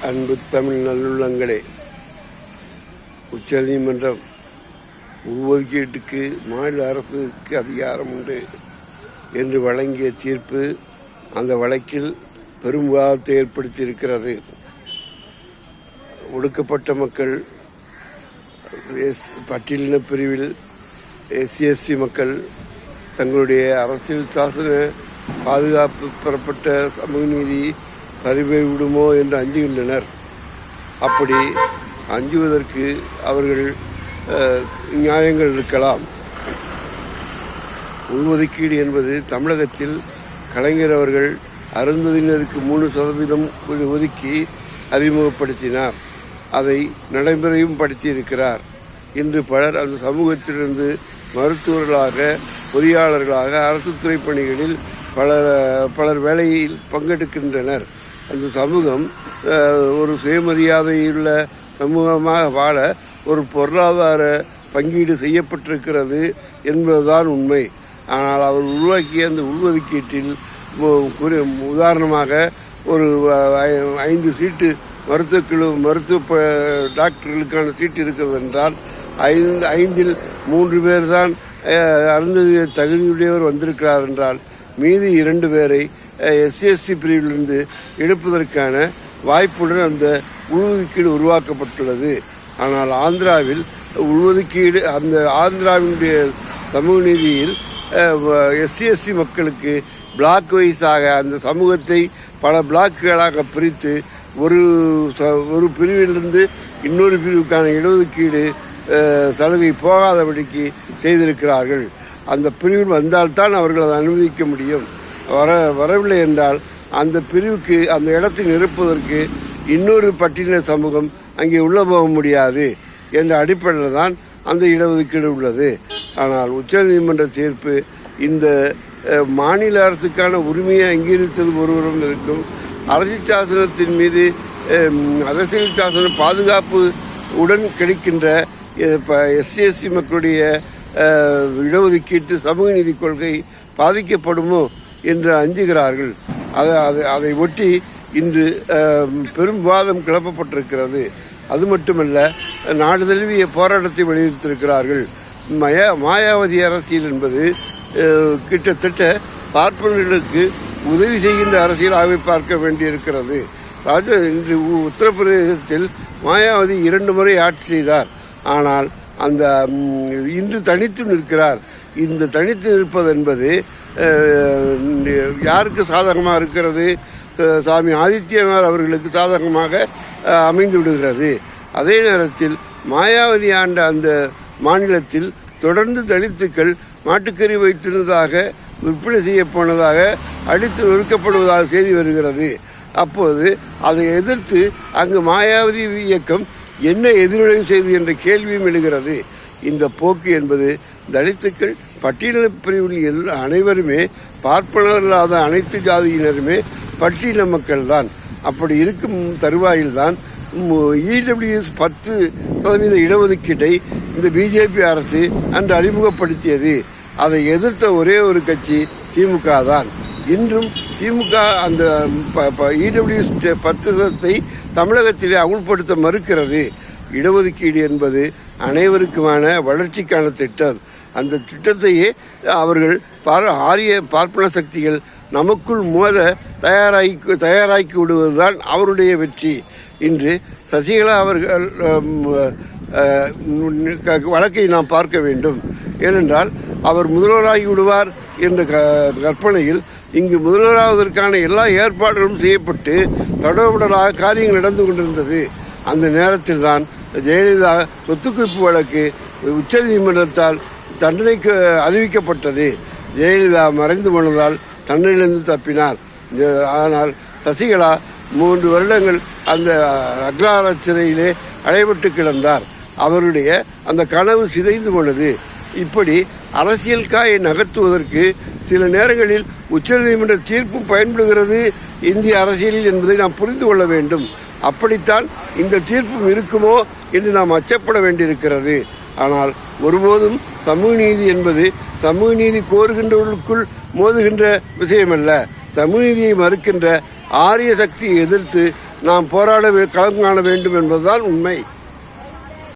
அன்பு தமிழ் நல்லுள்ளங்களே, உச்சநீதிமன்றம் உள்ஒதுக்கீட்டுக்கு மாநில அரசுக்கு அதிகாரம் உண்டு என்று வழங்கிய தீர்ப்பு அந்த வழக்கில் பெரும் விவாதத்தை ஏற்படுத்தியிருக்கிறது. ஒடுக்கப்பட்ட மக்கள், பட்டியலின பிரிவில் SC மக்கள் தங்களுடைய அரசியல் சாசன பாதுகாப்பு பெறப்பட்ட சமூக நீதி பறிபோய்விடுமோ என்று அஞ்சுகின்றனர். அப்படி அஞ்சுவதற்கு அவர்கள் நியாயங்கள் இருக்கலாம். உள்ஒதுக்கீடு என்பது தமிழகத்தில் கலைஞர் அவர்கள் அருந்ததியினருக்கு 3% ஒதுக்கி அறிமுகப்படுத்தினார். அதை நடைமுறையும் படுத்தியிருக்கிறார். இன்று பலர் அந்த சமூகத்திலிருந்து மருத்துவர்களாக, பொறியாளர்களாக, அரசு துறை பணிகளில் பலர் வேலையில் பங்கெடுக்கின்றனர். அந்த சமூகம் ஒரு சுயமரியாதையுள்ள சமூகமாக வாழ ஒரு பொருளாதார பங்கீடு செய்யப்பட்டிருக்கிறது என்பதுதான் உண்மை. ஆனால் அவர் உருவாக்கிய அந்த உள்ஒதுக்கீட்டில் உதாரணமாக ஒரு 5 சீட்டு மருத்துவ டாக்டர்களுக்கான சீட்டு இருக்கிறது என்றால் 5இல் 3 பேர் தான் அருந்ததி தகுதியுடையவர் வந்திருக்கிறார் என்றால் மீதி 2 பேரை SC பிரிவிலிருந்து எடுப்பதற்கான வாய்ப்புடன் அந்த உள்ஒதுக்கீடு உருவாக்கப்பட்டுள்ளது. ஆனால் ஆந்திராவில் உள்ஒதுக்கீடு அந்த ஆந்திராவினுடைய சமூக நீதியில் SC மக்களுக்கு பிளாக் வைஸாக அந்த சமூகத்தை பல பிளாக்குகளாக பிரித்து ஒரு பிரிவிலிருந்து இன்னொரு பிரிவுக்கான இடஒதுக்கீடு சலுகை போகாதபடிக்கு செய்திருக்கிறார்கள். அந்த பிரிவில் வந்தால்தான் அவர்கள் அதை அனுமதிக்க முடியும். வரவில்லை என்றால் அந்த பிரிவுக்கு அந்த இடத்தை நிரப்புவதற்கு இன்னொரு பட்டியலின சமூகம் அங்கே உள்ள போக முடியாது என்ற அடிப்படையில் தான் அந்த இடஒதுக்கீடு உள்ளது. ஆனால் உச்சநீதிமன்ற தீர்ப்பு இந்த மாநில அரசுக்கான உரிமையை அங்கீகரித்தது ஒருவரும் இருக்கும். அரசியல் சாசனத்தின் மீது அரசியல் சாசன பாதுகாப்பு உடன் கிடைக்கின்ற SC மக்களுடைய இடஒதுக்கீட்டு சமூக நீதி கொள்கை பாதிக்கப்படுமோ என்று அஞ்சுகிறார்கள். அதை ஒட்டி இன்று பெரும் விவாதம் கிளப்பப்பட்டிருக்கிறது. அது மட்டுமல்ல, நாடு தழுவிய போராட்டத்தை வலியுறுத்தியிருக்கிறார்கள். மாயாவதி அரசியல் என்பது கிட்டத்தட்ட பார்ப்பனர்களுக்கு உதவி செய்கின்ற அரசியலாகவே பார்க்க வேண்டியிருக்கிறது. இன்று உத்தரப்பிரதேசத்தில் மாயாவதி 2 முறை ஆட்சி செய்தார். ஆனால் அந்த இன்று தனித்து நிற்கிறார். இந்த தனித்து நிற்பது என்பது யாருக்கு சாதகமாக இருக்கிறது? சாமி ஆதித்யநாத் அவர்களுக்கு சாதகமாக அமைந்து விடுகிறது. அதே நேரத்தில் மாயாவதி ஆண்ட அந்த மாநிலத்தில் தொடர்ந்து தலித்துக்கள் மாட்டுக்கறி வைத்திருந்ததாக, விற்பனை செய்ய போனதாக, அடித்து நொறுக்கப்படுவதாக செய்தி வருகிறது. அப்போது அதை எதிர்த்து அங்கு மாயாவதி இயக்கம் என்ன எதிர்வினை செய்து என்ற கேள்வியும் எழுகிறது. இந்த போக்கு என்பது தலித்துக்கள், பட்டியலின பிரிவில் அனைவருமே, பார்ப்பனர்களாத அனைத்து ஜாதியினருமே பட்டியலின மக்கள் தான். அப்படி இருக்கும் தருவாயில்தான் EWS 10% இடஒதுக்கீட்டை இந்த BJP அரசு அன்று அறிமுகப்படுத்தியது. அதை எதிர்த்த ஒரே ஒரு கட்சி திமுக தான். இன்றும் திமுக அந்த EWS 10% தமிழகத்திலே அமுல்படுத்த மறுக்கிறது. இடஒதுக்கீடு என்பது அனைவருக்குமான வளர்ச்சிக்கான திட்டம். அந்த திட்டத்தையே அவர்கள் ஆரிய பார்ப்பன சக்திகள் நமக்குள் மோத தயாராக்கி விடுவதுதான் அவருடைய வெற்றி. இன்று சசிகலா அவர்கள் வழக்கை நாம் பார்க்க வேண்டும். ஏனென்றால் அவர் முதல்வராகி விடுவார் என்ற கற்பனையில் இங்கு முதல்வராவதற்கான எல்லா ஏற்பாடுகளும் செய்யப்பட்டு தடவுடலாக காரியங்கள் நடந்து கொண்டிருந்தது. அந்த நேரத்தில் தான் ஜெயலலிதா சொத்து குவிப்பு வழக்கு உச்சநீதிமன்றத்தால் தண்டனைக்கு அறிவிக்கப்பட்டது. ஜெயலலிதா மறைந்து போனதால் தண்டனையிலிருந்து தப்பினார். ஆனால் சசிகலா 3 வருடங்கள் அந்த அக்ரஹார சிறையிலே அடைபட்டு கிடந்தார். அவருடைய அந்த கனவு சிதைந்து போனது. இப்படி அரசியல் காயை நகர்த்துவதற்கு சில நேரங்களில் உச்சநீதிமன்ற தீர்ப்பு பயன்படுகிறது இந்திய அரசியலில் என்பதை நாம் புரிந்து கொள்ள வேண்டும். அப்படித்தான் இந்த தீர்ப்பும் இருக்குமோ என்று நாம் அச்சப்பட வேண்டியிருக்கிறது. ஆனால் ஒருபோதும் சமூக நீதி என்பது சமூக நீதி கோருகின்றவர்களுக்குள் மோதுகின்ற விஷயமல்ல. சமூக நீதியை மறுக்கின்ற ஆரிய சக்தியை எதிர்த்து நாம் போராட களம் காண வேண்டும் என்பதுதான் உண்மை.